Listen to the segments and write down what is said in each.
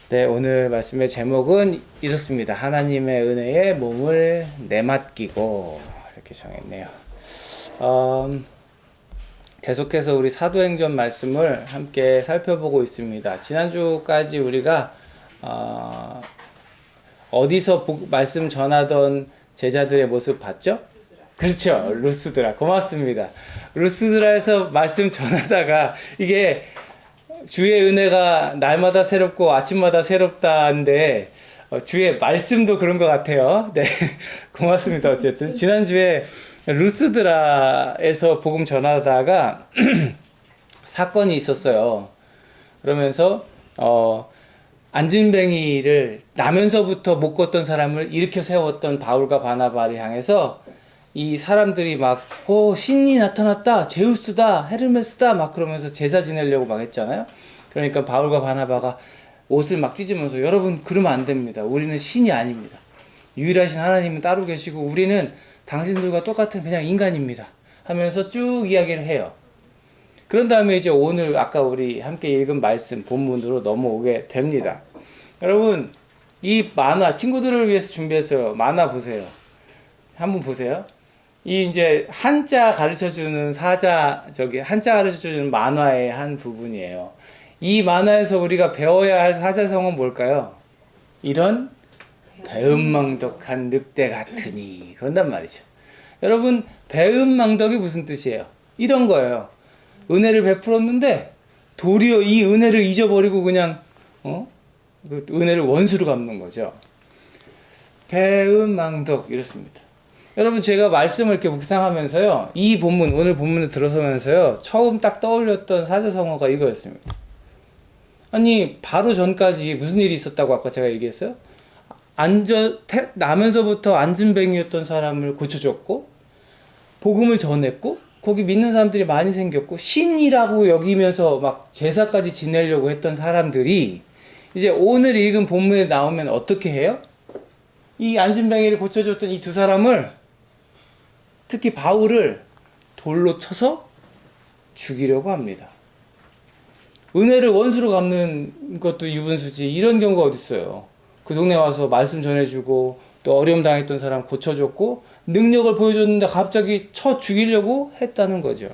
네, 오늘 말씀의 제목은 이렇습니다. 하나님의 은혜에 몸을 내맡기고 이렇게 정했네요. 계속해서 우리 사도행전 말씀을 함께 살펴보고 있습니다. 지난주까지 우리가 어디서 말씀 전하던 제자들의 모습 봤죠? 그렇죠. 루스드라. 고맙습니다. 루스드라에서 말씀 전하다가 이게 주의 은혜가 날마다 새롭고 아침마다 새롭다는데 주의 말씀도 그런 것 같아요. 네, 고맙습니다. 어쨌든 지난주에 루스드라에서 복음 전하다가 사건이 있었어요. 그러면서 안진뱅이를 나면서부터 못 걷던 사람을 일으켜 세웠던 바울과 바나바를 향해서 이 사람들이 막 신이 나타났다, 제우스다, 헤르메스다 막 그러면서 제사 지내려고 막 했잖아요. 그러니까 바울과 바나바가 옷을 막 찢으면서 여러분 그러면 안 됩니다. 우리는 신이 아닙니다. 유일하신 하나님은 따로 계시고 우리는 당신들과 똑같은 그냥 인간입니다 하면서 쭉 이야기를 해요. 그런 다음에 이제 오늘 아까 우리 함께 읽은 말씀 본문으로 넘어오게 됩니다. 여러분 이 만화 친구들을 위해서 준비했어요. 만화 보세요. 한번 보세요. 이 이제 한자 가르쳐주는 한자 가르쳐주는 만화의 한 부분이에요. 이 만화에서 우리가 배워야 할 사자성어는 뭘까요? 이런 배은망덕한 늑대 같으니 그런단 말이죠. 여러분 배은망덕이 무슨 뜻이에요? 이런 거예요. 은혜를 베풀었는데 도리어 이 은혜를 잊어버리고 그냥 은혜를 원수로 갚는 거죠. 배은망덕 이렇습니다. 여러분 제가 말씀을 이렇게 묵상하면서요 이 본문 오늘 본문을 들어서면서요 처음 딱 떠올렸던 사자성어가 이거였습니다. 아니 바로 전까지 무슨 일이 있었다고 아까 제가 얘기했어요? 나면서부터 안진뱅이였던 사람을 고쳐줬고 복음을 전했고 거기 믿는 사람들이 많이 생겼고 신이라고 여기면서 막 제사까지 지내려고 했던 사람들이 이제 오늘 읽은 본문에 나오면 어떻게 해요? 이 안진뱅이를 고쳐줬던 이 두 사람을 특히 바울을 돌로 쳐서 죽이려고 합니다. 은혜를 원수로 갚는 것도 유분수지 이런 경우가 어딨어요. 그 동네 와서 말씀 전해주고 또 어려움 당했던 사람 고쳐줬고 능력을 보여줬는데 갑자기 쳐 죽이려고 했다는 거죠.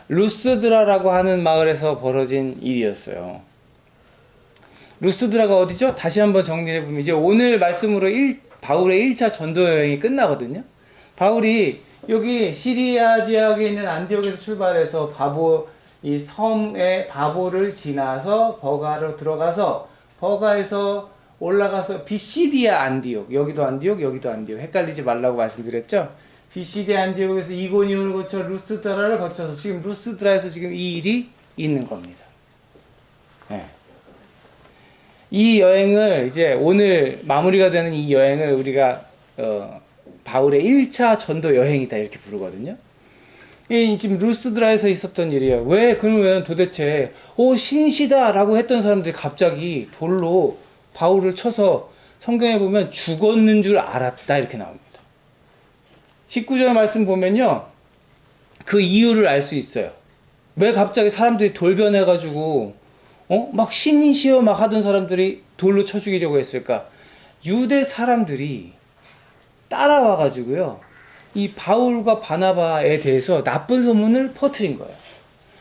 루스드라라고 하는 마을에서 벌어진 일이었어요. 루스드라가 어디죠? 다시 한번 정리해보면 이제 오늘 말씀으로 바울의 1차 전도 여행이 끝나거든요. 바울이 여기 시리아 지역에 있는 안디옥에서 출발해서 이 섬의 바보를 지나서 버가로 들어가서 버가에서 올라가서 비시디아 안디옥 여기도 안디옥 헷갈리지 말라고 말씀드렸죠. 비시디아 안디옥에서 이고니온을 거쳐 루스드라를 거쳐서 지금 루스드라에서 지금 이 일이 있는 겁니다. 네. 이 여행을 이제 오늘 마무리가 되는 이 여행을 우리가 바울의 1차 전도 여행이다 이렇게 부르거든요. 이 지금 루스드라에서 있었던 일이에요. 그러면 도대체 신시다 라고 했던 사람들이 갑자기 돌로 바울을 쳐서 성경에 보면 죽었는 줄 알았다 이렇게 나옵니다. 19절 말씀 보면요 그 이유를 알 수 있어요. 왜 갑자기 사람들이 돌변해가지고 막 신이시여 막 하던 사람들이 돌로 쳐 죽이려고 했을까? 유대 사람들이 따라와가지고요 이 바울과 바나바에 대해서 나쁜 소문을 퍼뜨린 거예요.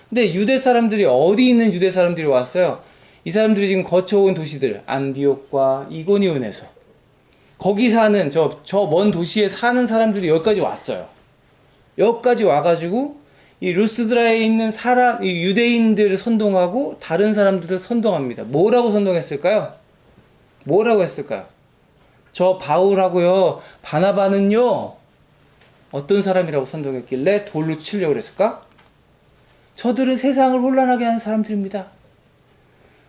근데 유대 사람들이 어디 있는 유대 사람들이 왔어요? 이 사람들이 지금 거쳐온 도시들 안디옥과 이고니온에서 거기 사는 저 먼 도시에 사는 사람들이 여기까지 왔어요. 여기까지 와가지고 이 루스드라에 있는 이 유대인들을 선동하고 다른 사람들을 선동합니다. 뭐라고 선동했을까요? 뭐라고 했을까요? 저 바울하고요 바나바는요 어떤 사람이라고 선동했길래 돌로 치려고 그랬을까? 저들은 세상을 혼란하게 하는 사람들입니다.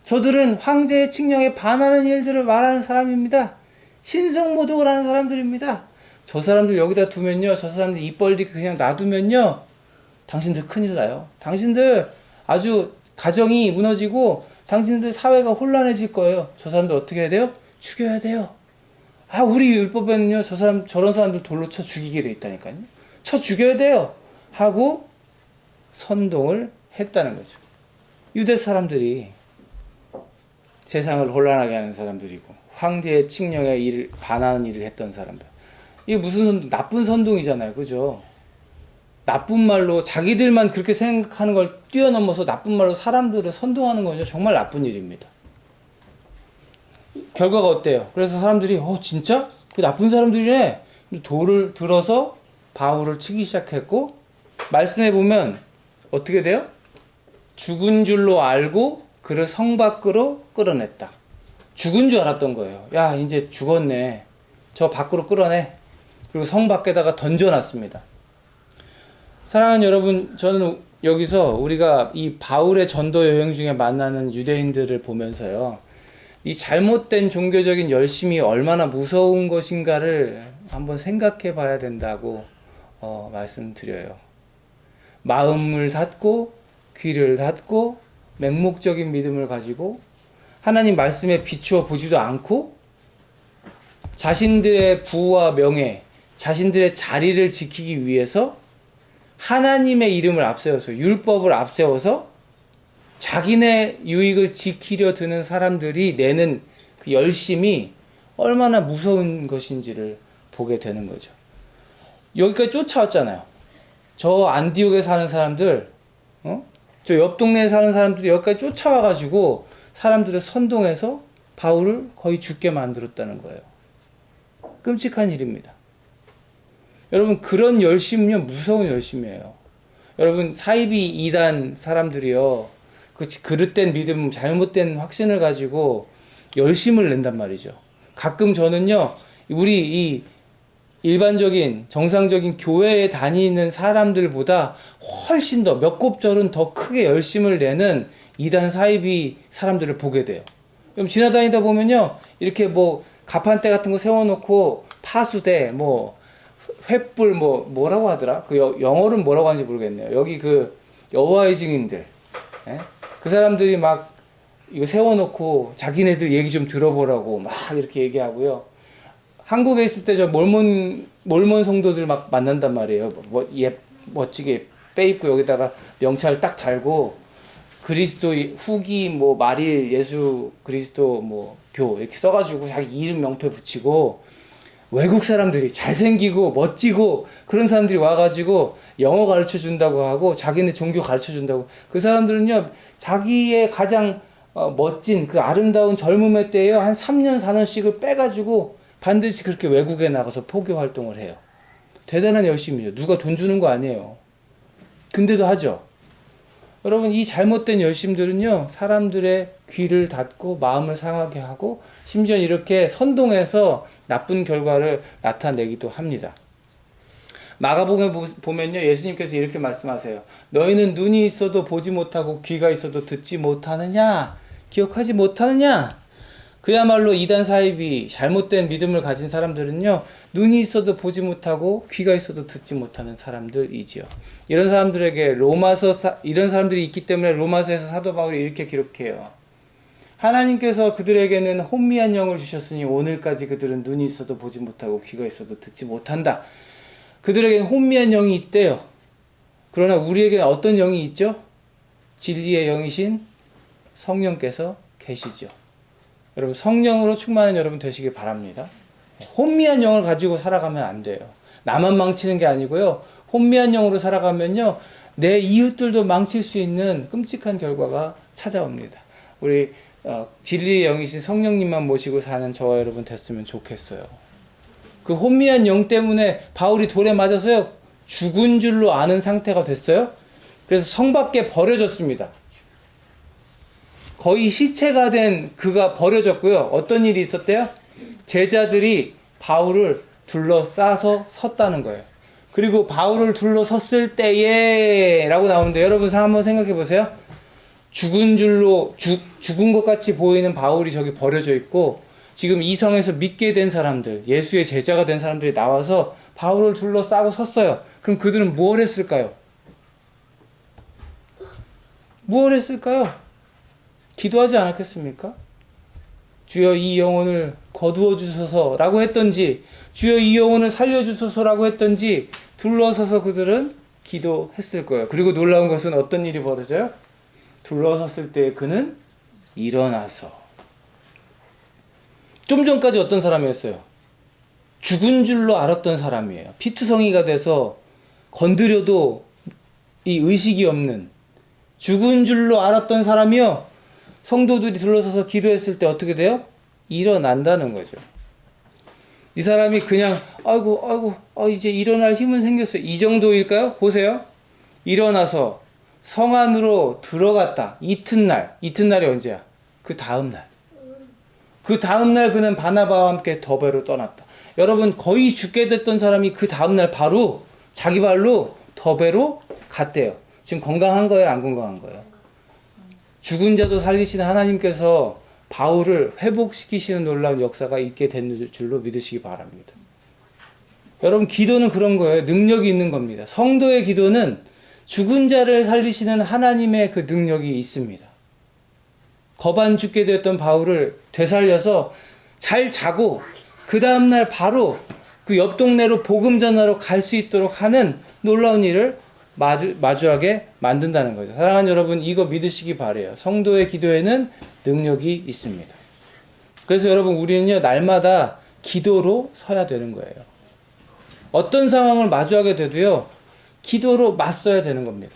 저들은 황제의 칙령에 반하는 일들을 말하는 사람입니다. 신성모독을 하는 사람들입니다. 저 사람들 여기다 두면요 저 사람들 입 벌리고 그냥 놔두면요 당신들 큰일 나요. 당신들 아주 가정이 무너지고 당신들 사회가 혼란해질 거예요. 저 사람들 어떻게 해야 돼요? 죽여야 돼요. 우리 율법에는요 저런 사람들 돌로 쳐 죽이게 돼 있다니까요. 쳐 죽여야 돼요 하고 선동을 했다는 거죠. 유대 사람들이 세상을 혼란하게 하는 사람들이고 황제의 칙령에 반하는 일을 했던 사람들. 이게 무슨 나쁜 선동이잖아요. 그죠? 나쁜 말로 자기들만 그렇게 생각하는 걸 뛰어넘어서 나쁜 말로 사람들을 선동하는 거죠. 정말 나쁜 일입니다. 결과가 어때요? 그래서 사람들이 진짜? 그 나쁜 사람들이네. 돌을 들어서 바울을 치기 시작했고 말씀해 보면 어떻게 돼요? 죽은 줄로 알고 그를 성 밖으로 끌어냈다. 죽은 줄 알았던 거예요. 야, 이제 죽었네. 저 밖으로 끌어내. 그리고 성 밖에다가 던져놨습니다. 사랑하는 여러분, 저는 여기서 우리가 이 바울의 전도 여행 중에 만나는 유대인들을 보면서요, 이 잘못된 종교적인 열심이 얼마나 무서운 것인가를 한번 생각해 봐야 된다고 말씀드려요. 마음을 닫고 귀를 닫고 맹목적인 믿음을 가지고 하나님 말씀에 비추어 보지도 않고 자신들의 부와 명예, 자신들의 자리를 지키기 위해서 하나님의 이름을 앞세워서 율법을 앞세워서 자기네 유익을 지키려 드는 사람들이 내는 그 열심이 얼마나 무서운 것인지를 보게 되는 거죠. 여기까지 쫓아왔잖아요. 저 안디옥에 사는 사람들, 저 옆 동네에 사는 사람들이 여기까지 쫓아와가지고 사람들을 선동해서 바울을 거의 죽게 만들었다는 거예요. 끔찍한 일입니다. 여러분, 그런 열심은요, 무서운 열심이에요. 여러분, 사이비 이단 사람들이요, 그 그릇된 믿음, 잘못된 확신을 가지고 열심을 낸단 말이죠. 가끔 저는요, 우리 이 일반적인 정상적인 교회에 다니는 사람들보다 훨씬 더 몇 곱절은 더 크게 열심을 내는 이단 사이비 사람들을 보게 돼요. 그럼 지나다니다 보면요, 이렇게 뭐 가판대 같은 거 세워놓고 파수대, 뭐 횃불, 뭐라고 하더라? 그 영어로는 뭐라고 하는지 모르겠네요. 여기 그 여호와의 증인들, 예? 그 사람들이 막 이거 세워놓고 자기네들 얘기 좀 들어보라고 막 이렇게 얘기하고요. 한국에 있을 때 저 몰몬 성도들 막 만난단 말이에요. 멋지게 빼입고 여기다가 명찰 딱 달고 그리스도 후기 뭐 말일 예수 그리스도 뭐 교 이렇게 써가지고 자기 이름 명패 붙이고 외국 사람들이 잘생기고 멋지고 그런 사람들이 와가지고 영어 가르쳐 준다고 하고 자기네 종교 가르쳐 준다고. 그 사람들은요 자기의 가장 멋진 그 아름다운 젊음의 때에요 한 3년 4년씩을 빼가지고 반드시 그렇게 외국에 나가서 포교 활동을 해요. 대단한 열심이죠. 누가 돈 주는 거 아니에요. 근데도 하죠. 여러분, 이 잘못된 열심들은요 사람들의 귀를 닫고 마음을 상하게 하고 심지어 이렇게 선동해서 나쁜 결과를 나타내기도 합니다. 마가복음에 보면요 예수님께서 이렇게 말씀하세요. 너희는 눈이 있어도 보지 못하고 귀가 있어도 듣지 못하느냐? 기억하지 못하느냐? 그야말로 이단 사이비 잘못된 믿음을 가진 사람들은요 눈이 있어도 보지 못하고 귀가 있어도 듣지 못하는 사람들이지요. 이런 사람들에게 이런 사람들이 있기 때문에 로마서에서 사도 바울이 이렇게 기록해요. 하나님께서 그들에게는 혼미한 영을 주셨으니 오늘까지 그들은 눈이 있어도 보지 못하고 귀가 있어도 듣지 못한다. 그들에게는 혼미한 영이 있대요. 그러나 우리에게는 어떤 영이 있죠? 진리의 영이신 성령께서 계시죠. 여러분, 성령으로 충만한 여러분 되시길 바랍니다. 혼미한 영을 가지고 살아가면 안 돼요. 나만 망치는 게 아니고요. 혼미한 영으로 살아가면요. 내 이웃들도 망칠 수 있는 끔찍한 결과가 찾아옵니다. 우리 진리의 영이신 성령님만 모시고 사는 저와 여러분 됐으면 좋겠어요. 그 혼미한 영 때문에 바울이 돌에 맞아서요. 죽은 줄로 아는 상태가 됐어요. 그래서 성 밖에 버려졌습니다. 거의 시체가 된 그가 버려졌고요. 어떤 일이 있었대요? 제자들이 바울을 둘러싸서 섰다는 거예요. 그리고 바울을 둘러섰을 때에 라고 나오는데 여러분 한번 생각해 보세요. 죽은 것 같이 보이는 바울이 저기 버려져 있고 지금 이 성에서 믿게 된 사람들, 예수의 제자가 된 사람들이 나와서 바울을 둘러싸고 섰어요. 그럼 그들은 무엇을 했을까요? 무엇을 했을까요? 기도하지 않았겠습니까? 주여 이 영혼을 거두어 주소서라고 했던지 주여 이 영혼을 살려주소서라고 했던지 둘러서서 그들은 기도했을 거예요. 그리고 놀라운 것은 어떤 일이 벌어져요? 둘러섰을 때 그는 일어나서 좀 전까지 어떤 사람이었어요? 죽은 줄로 알았던 사람이에요. 피투성이가 돼서 건드려도 이 의식이 없는 죽은 줄로 알았던 사람이요. 성도들이 둘러서서 기도했을 때 어떻게 돼요? 일어난다는 거죠. 이 사람이 그냥 아이고 이제 일어날 힘은 생겼어요. 이 정도일까요? 보세요. 일어나서 성 안으로 들어갔다. 이튿날이 언제야? 그 다음날. 그 다음날 그는 바나바와 함께 더베로 떠났다. 여러분, 거의 죽게 됐던 사람이 그 다음날 바로 자기 발로 더베로 갔대요. 지금 건강한 거예요? 안 건강한 거예요? 죽은 자도 살리시는 하나님께서 바울을 회복시키시는 놀라운 역사가 있게 된 줄로 믿으시기 바랍니다. 여러분, 기도는 그런 거예요. 능력이 있는 겁니다. 성도의 기도는 죽은 자를 살리시는 하나님의 그 능력이 있습니다. 거반 죽게 되었던 바울을 되살려서 잘 자고 그 다음날 바로 그 옆 동네로 복음 전하러 갈 수 있도록 하는 놀라운 일을 마주하게 만든다는 거죠. 사랑하는 여러분, 이거 믿으시기 바래요. 성도의 기도에는 능력이 있습니다. 그래서 여러분, 우리는요, 날마다 기도로 서야 되는 거예요. 어떤 상황을 마주하게 돼도요, 기도로 맞서야 되는 겁니다.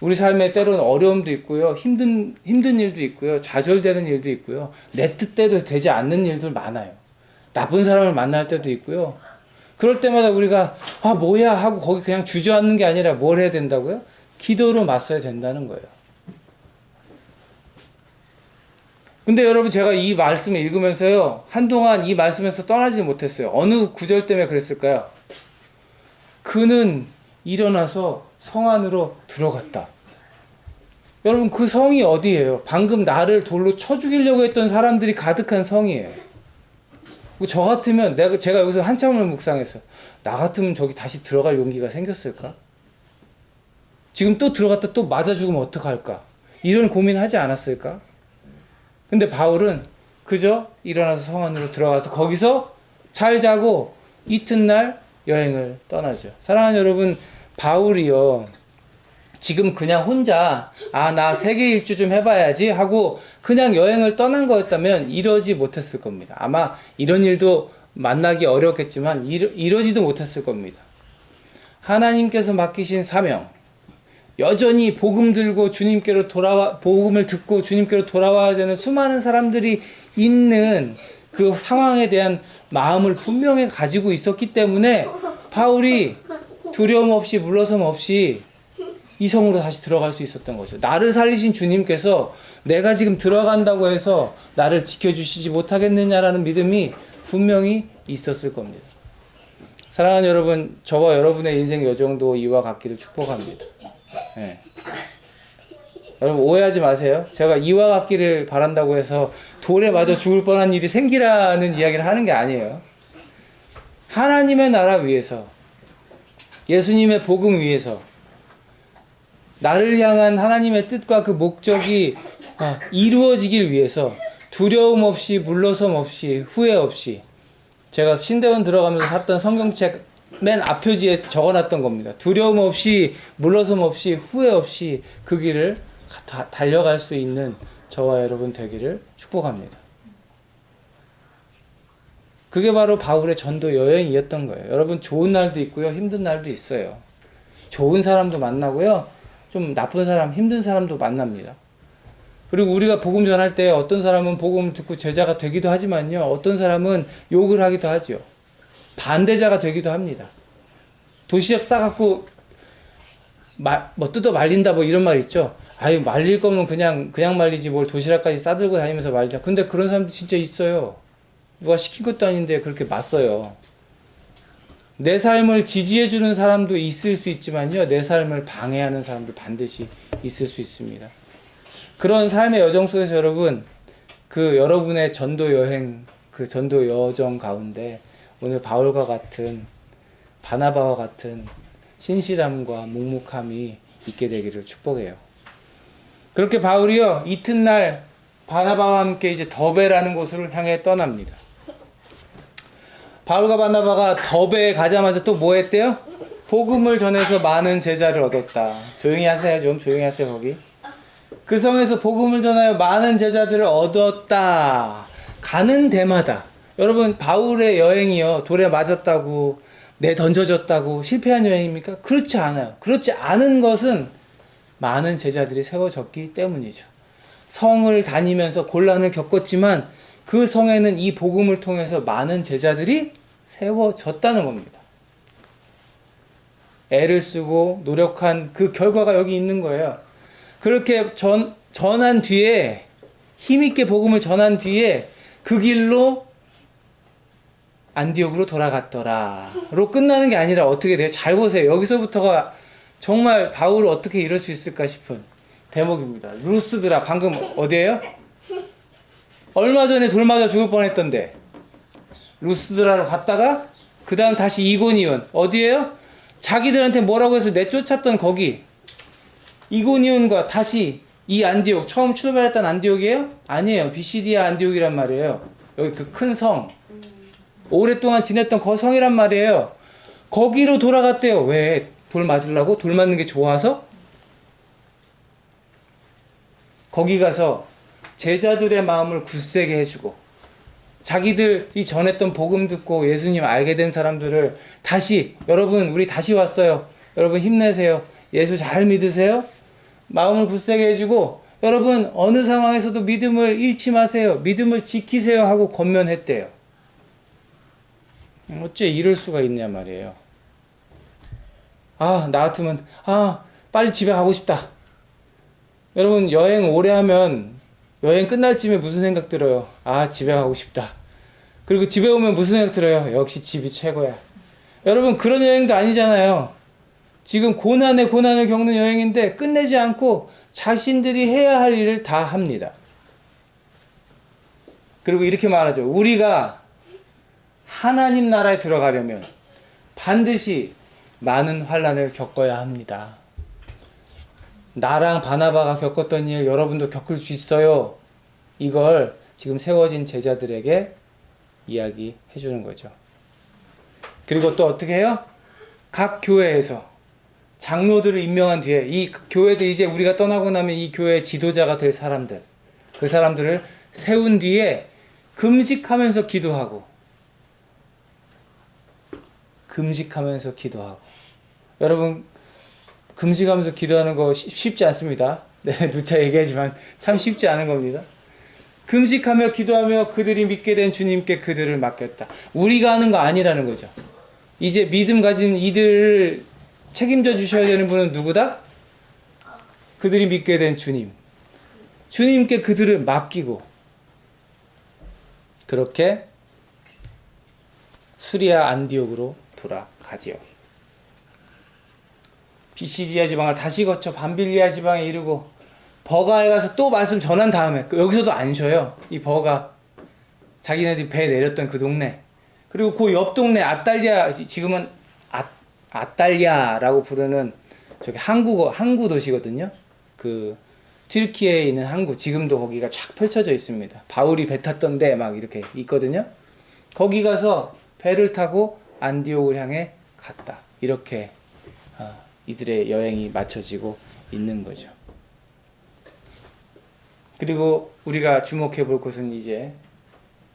우리 삶에 때로는 어려움도 있고요, 힘든 일도 있고요, 좌절되는 일도 있고요, 내 뜻대로 되지 않는 일들 많아요. 나쁜 사람을 만날 때도 있고요. 그럴 때마다 우리가 뭐야 하고 거기 그냥 주저앉는 게 아니라 뭘 해야 된다고요? 기도로 맞서야 된다는 거예요. 근데 여러분, 제가 이 말씀을 읽으면서요, 한동안 이 말씀에서 떠나지 못했어요. 어느 구절 때문에 그랬을까요? 그는 일어나서 성 안으로 들어갔다. 여러분, 그 성이 어디예요? 방금 나를 돌로 쳐 죽이려고 했던 사람들이 가득한 성이에요. 저 같으면 제가 여기서 한참을 묵상했어요. 나 같으면 저기 다시 들어갈 용기가 생겼을까? 지금 또 들어갔다 또 맞아 죽으면 어떡할까? 이런 고민하지 않았을까? 근데 바울은 그저 일어나서 성 안으로 들어가서 거기서 잘 자고 이튿날 여행을 떠나죠. 사랑하는 여러분, 바울이요, 지금 그냥 혼자 나 세계 일주 좀 해봐야지 하고 그냥 여행을 떠난 거였다면 이러지 못했을 겁니다. 아마 이런 일도 만나기 어렵겠지만 이러지도 못했을 겁니다. 하나님께서 맡기신 사명, 여전히 복음 들고 복음을 듣고 주님께로 돌아와야 되는 수많은 사람들이 있는 그 상황에 대한 마음을 분명히 가지고 있었기 때문에 바울이 두려움 없이 물러섬 없이 이 성으로 다시 들어갈 수 있었던 거죠. 나를 살리신 주님께서 내가 지금 들어간다고 해서 나를 지켜주시지 못하겠느냐라는 믿음이 분명히 있었을 겁니다. 사랑하는 여러분, 저와 여러분의 인생 여정도 이와 같기를 축복합니다. 네. 여러분, 오해하지 마세요. 제가 이와 같기를 바란다고 해서 돌에 맞아 죽을 뻔한 일이 생기라는 이야기를 하는 게 아니에요. 하나님의 나라 위해서, 예수님의 복음 위해서, 나를 향한 하나님의 뜻과 그 목적이 이루어지길 위해서 두려움 없이, 물러섬 없이, 후회 없이, 제가 신대원 들어가면서 샀던 성경책 맨 앞표지에 적어놨던 겁니다. 두려움 없이, 물러섬 없이, 후회 없이 그 길을 달려갈 수 있는 저와 여러분 되기를 축복합니다. 그게 바로 바울의 전도 여행이었던 거예요. 여러분, 좋은 날도 있고요, 힘든 날도 있어요. 좋은 사람도 만나고요, 좀 나쁜 사람, 힘든 사람도 만납니다. 그리고 우리가 복음 전할 때 어떤 사람은 복음 듣고 제자가 되기도 하지만요, 어떤 사람은 욕을 하기도 하죠. 반대자가 되기도 합니다. 도시락 싸갖고 뜯어 말린다 이런 말 있죠. 말릴 거면 그냥 말리지 뭘 도시락까지 싸들고 다니면서 말리자. 근데 그런 사람도 진짜 있어요. 누가 시킨 것도 아닌데 그렇게 맞서요. 내 삶을 지지해주는 사람도 있을 수 있지만요, 내 삶을 방해하는 사람도 반드시 있을 수 있습니다. 그런 삶의 여정 속에서 여러분, 그 여러분의 전도 여행, 그 전도 여정 가운데 오늘 바울과 같은, 바나바와 같은 신실함과 묵묵함이 있게 되기를 축복해요. 그렇게 바울이요, 이튿날 바나바와 함께 이제 더베라는 곳을 향해 떠납니다. 바울과 바나바가 더베에 가자마자 또 뭐 했대요? 복음을 전해서 많은 제자를 얻었다. 조용히 하세요. 좀 조용히 하세요. 거기. 그 성에서 복음을 전하여 많은 제자들을 얻었다. 가는 데마다 여러분 바울의 여행이요 돌에 맞았다고 내 던져졌다고 실패한 여행입니까? 그렇지 않아요. 그렇지 않은 것은 많은 제자들이 세워졌기 때문이죠. 성을 다니면서 곤란을 겪었지만 그 성에는 이 복음을 통해서 많은 제자들이 세워졌다는 겁니다. 애를 쓰고 노력한 그 결과가 여기 있는 거예요. 그렇게 전한 뒤에 힘있게 복음을 전한 뒤에 그 길로 안디옥으로 돌아갔더라로 끝나는 게 아니라 어떻게 돼요? 잘 보세요. 여기서부터가 정말 바울을 어떻게 이럴 수 있을까 싶은 대목입니다. 루스드라 방금 어디예요? 얼마 전에 돌 맞아 죽을 뻔했던데 루스드라로 갔다가 그 다음 다시 이고니온 어디예요? 자기들한테 뭐라고 해서 내쫓았던 거기 이고니온과 다시 이 안디옥 처음 출발했던 안디옥이에요? 아니에요. 비시디아 안디옥이란 말이에요. 여기 그 큰 성 오랫동안 지냈던 그 성이란 말이에요. 거기로 돌아갔대요. 왜? 돌 맞으려고? 돌 맞는 게 좋아서? 거기 가서 제자들의 마음을 굳세게 해주고 자기들이 전했던 복음 듣고 예수님 알게 된 사람들을 다시 여러분 우리 다시 왔어요. 여러분 힘내세요. 예수 잘 믿으세요. 마음을 굳세게 해주고 여러분 어느 상황에서도 믿음을 잃지 마세요. 믿음을 지키세요 하고 권면했대요. 어째 이럴 수가 있냐 말이에요. 나 같으면 빨리 집에 가고 싶다. 여러분 여행 오래 하면 여행 끝날 쯤에 무슨 생각 들어요? 집에 가고 싶다. 그리고 집에 오면 무슨 생각 들어요? 역시 집이 최고야. 여러분 그런 여행도 아니잖아요. 지금 고난에 고난을 겪는 여행인데 끝내지 않고 자신들이 해야 할 일을 다 합니다. 그리고 이렇게 말하죠. 우리가 하나님 나라에 들어가려면 반드시 많은 환난을 겪어야 합니다. 나랑 바나바가 겪었던 일 여러분도 겪을 수 있어요. 이걸 지금 세워진 제자들에게 이야기해 주는 거죠. 그리고 또 어떻게 해요? 각 교회에서 장로들을 임명한 뒤에 이 교회들 이제 우리가 떠나고 나면 이 교회의 지도자가 될 사람들 그 사람들을 세운 뒤에 금식하면서 기도하고 여러분 금식하면서 기도하는 거 쉽지 않습니다. 누차 얘기하지만 참 쉽지 않은 겁니다. 금식하며 기도하며 그들이 믿게 된 주님께 그들을 맡겼다. 우리가 하는 거 아니라는 거죠. 이제 믿음 가진 이들을 책임져 주셔야 되는 분은 누구다? 그들이 믿게 된 주님. 주님께 그들을 맡기고 그렇게 수리아 안디옥으로 돌아가지요. 비시디아 지방을 다시 거쳐 밤빌리아 지방에 이르고 버가에 가서 또 말씀 전한 다음에 여기서도 안 쉬어요. 이 버가 자기네들이 배 내렸던 그 동네 그리고 그 옆 동네 아탈리아 지금은 아탈리아라고 부르는 저기 항구 도시거든요. 그 튀르키예에 있는 항구 지금도 거기가 쫙 펼쳐져 있습니다. 바울이 배 탔던 데 막 이렇게 있거든요. 거기 가서 배를 타고 안디옥을 향해 갔다. 이렇게 이들의 여행이 맞춰지고 있는 거죠. 그리고 우리가 주목해 볼 것은 이제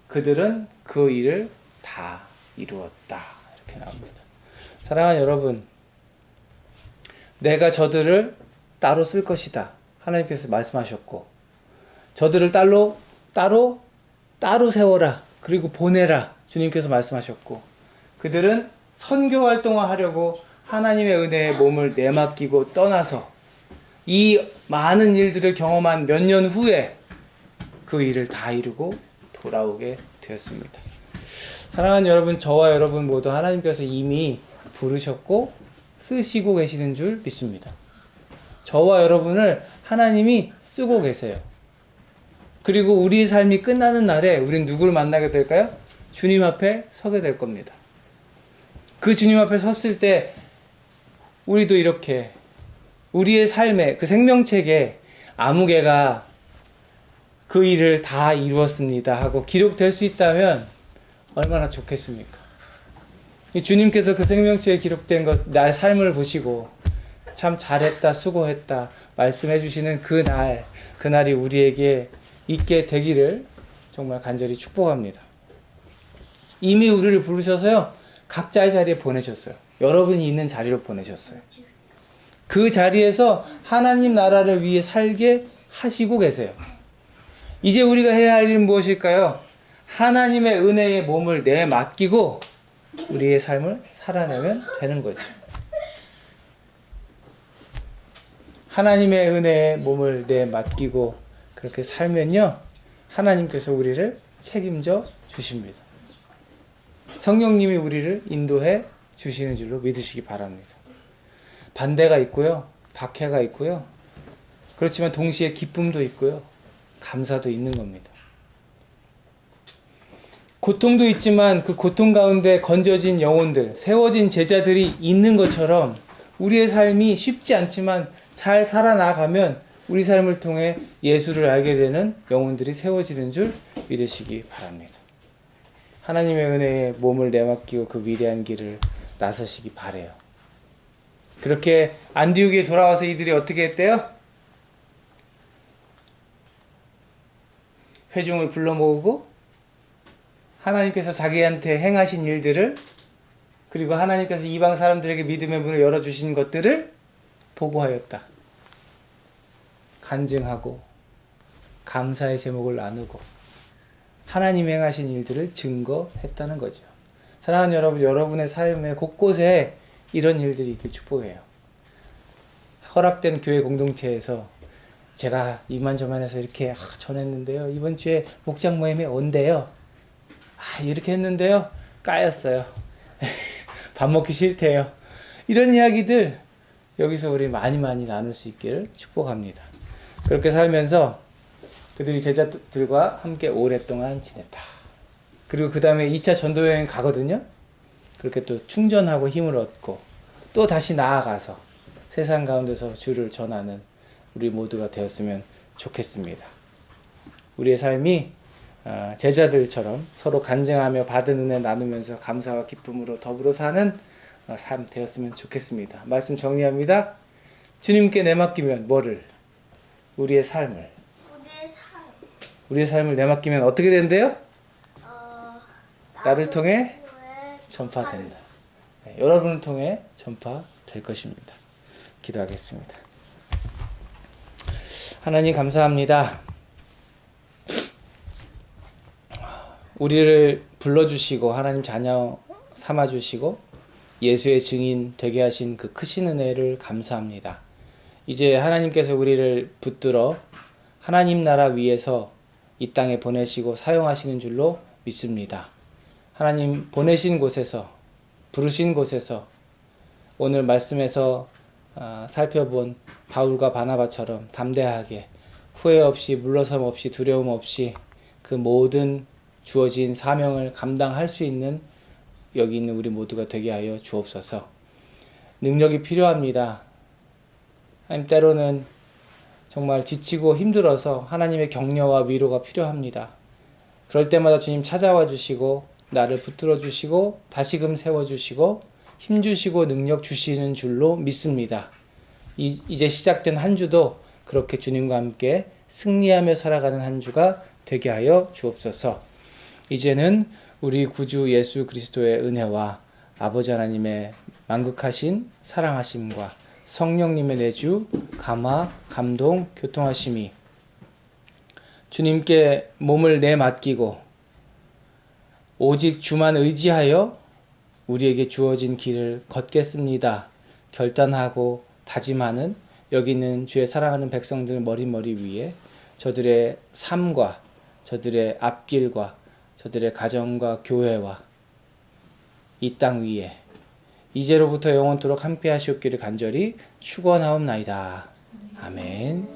그들은 그 일을 다 이루었다. 이렇게 나옵니다. 사랑하는 여러분, 내가 저들을 따로 쓸 것이다. 하나님께서 말씀하셨고 저들을 따로 세워라. 그리고 보내라. 주님께서 말씀하셨고 그들은 선교 활동을 하려고 하나님의 은혜에 몸을 내맡기고 떠나서 이 많은 일들을 경험한 몇 년 후에 그 일을 다 이루고 돌아오게 되었습니다. 사랑하는 여러분, 저와 여러분 모두 하나님께서 이미 부르셨고 쓰시고 계시는 줄 믿습니다. 저와 여러분을 하나님이 쓰고 계세요. 그리고 우리의 삶이 끝나는 날에 우리는 누구를 만나게 될까요? 주님 앞에 서게 될 겁니다. 그 주님 앞에 섰을 때 우리도 이렇게 우리의 삶에 그 생명책에 아무개가 그 일을 다 이루었습니다 하고 기록될 수 있다면 얼마나 좋겠습니까? 주님께서 그 생명책에 기록된 것, 나의 삶을 보시고 참 잘했다, 수고했다 말씀해 주시는 그날이 우리에게 있게 되기를 정말 간절히 축복합니다. 이미 우리를 부르셔서요, 각자의 자리에 보내셨어요. 여러분이 있는 자리로 보내셨어요. 그 자리에서 하나님 나라를 위해 살게 하시고 계세요. 이제 우리가 해야 할 일은 무엇일까요? 하나님의 은혜의 몸을 내맡기고 우리의 삶을 살아내면 되는 거죠. 하나님의 은혜의 몸을 내맡기고 그렇게 살면요, 하나님께서 우리를 책임져 주십니다. 성령님이 우리를 인도해 주시는 줄로 믿으시기 바랍니다. 반대가 있고요, 박해가 있고요, 그렇지만 동시에 기쁨도 있고요, 감사도 있는 겁니다. 고통도 있지만 그 고통 가운데 건져진 영혼들, 세워진 제자들이 있는 것처럼 우리의 삶이 쉽지 않지만 잘 살아나가면 우리 삶을 통해 예수를 알게 되는 영혼들이 세워지는 줄 믿으시기 바랍니다. 하나님의 은혜에 몸을 내맡기고 그 위대한 길을 나서시기 바라요. 그렇게 안디옥에 돌아와서 이들이 어떻게 했대요? 회중을 불러 모으고 하나님께서 자기한테 행하신 일들을, 그리고 하나님께서 이방 사람들에게 믿음의 문을 열어주신 것들을 보고하였다. 간증하고 감사의 제목을 나누고 하나님 행하신 일들을 증거했다는 거죠. 사랑하는 여러분, 여러분의 삶의 곳곳에 이런 일들이 있길 축복해요. 허락된 교회 공동체에서 제가 이만저만해서 이렇게 전했는데요, 이번 주에 목장 모임에 온대요, 이렇게 했는데요, 까였어요. 밥 먹기 싫대요. 이런 이야기들 여기서 우리 많이 나눌 수 있기를 축복합니다. 그렇게 살면서 그들이 제자들과 함께 오랫동안 지냈다. 그리고 그 다음에 2차 전도여행 가거든요. 그렇게 또 충전하고 힘을 얻고 또 다시 나아가서 세상 가운데서 주를 전하는 우리 모두가 되었으면 좋겠습니다. 우리의 삶이 제자들처럼 서로 간증하며 받은 은혜 나누면서 감사와 기쁨으로 더불어 사는 삶 되었으면 좋겠습니다. 말씀 정리합니다. 주님께 내맡기면 뭐를? 우리의 삶을. 우리의 삶을 내맡기면 어떻게 된대요? 나를 통해 전파된다. 네, 여러분을 통해 전파될 것입니다. 기도하겠습니다. 하나님 감사합니다. 우리를 불러주시고 하나님 자녀 삼아주시고 예수의 증인 되게 하신 그 크신 은혜를 감사합니다. 이제 하나님께서 우리를 붙들어 하나님 나라 위에서 이 땅에 보내시고 사용하시는 줄로 믿습니다. 하나님 보내신 곳에서, 부르신 곳에서 오늘 말씀에서 살펴본 바울과 바나바처럼 담대하게 후회 없이 물러섬 없이 두려움 없이 그 모든 주어진 사명을 감당할 수 있는 여기 있는 우리 모두가 되게 하여 주옵소서. 능력이 필요합니다. 하나님, 때로는 정말 지치고 힘들어서 하나님의 격려와 위로가 필요합니다. 그럴 때마다 주님 찾아와 주시고 나를 붙들어 주시고 다시금 세워 주시고 힘 주시고 능력 주시는 줄로 믿습니다. 이제 시작된 한 주도 그렇게 주님과 함께 승리하며 살아가는 한 주가 되게 하여 주옵소서. 이제는 우리 구주 예수 그리스도의 은혜와 아버지 하나님의 만극하신 사랑하심과 성령님의 내주, 감화, 감동, 교통하심이 주님께 몸을 내맡기고 오직 주만 의지하여 우리에게 주어진 길을 걷겠습니다. 결단하고 다짐하는 여기 있는 주의 사랑하는 백성들 머리 위에 저들의 삶과 저들의 앞길과 저들의 가정과 교회와 이 땅 위에 이제로부터 영원토록 함께 하시옵기를 간절히 축원하옵나이다. 아멘.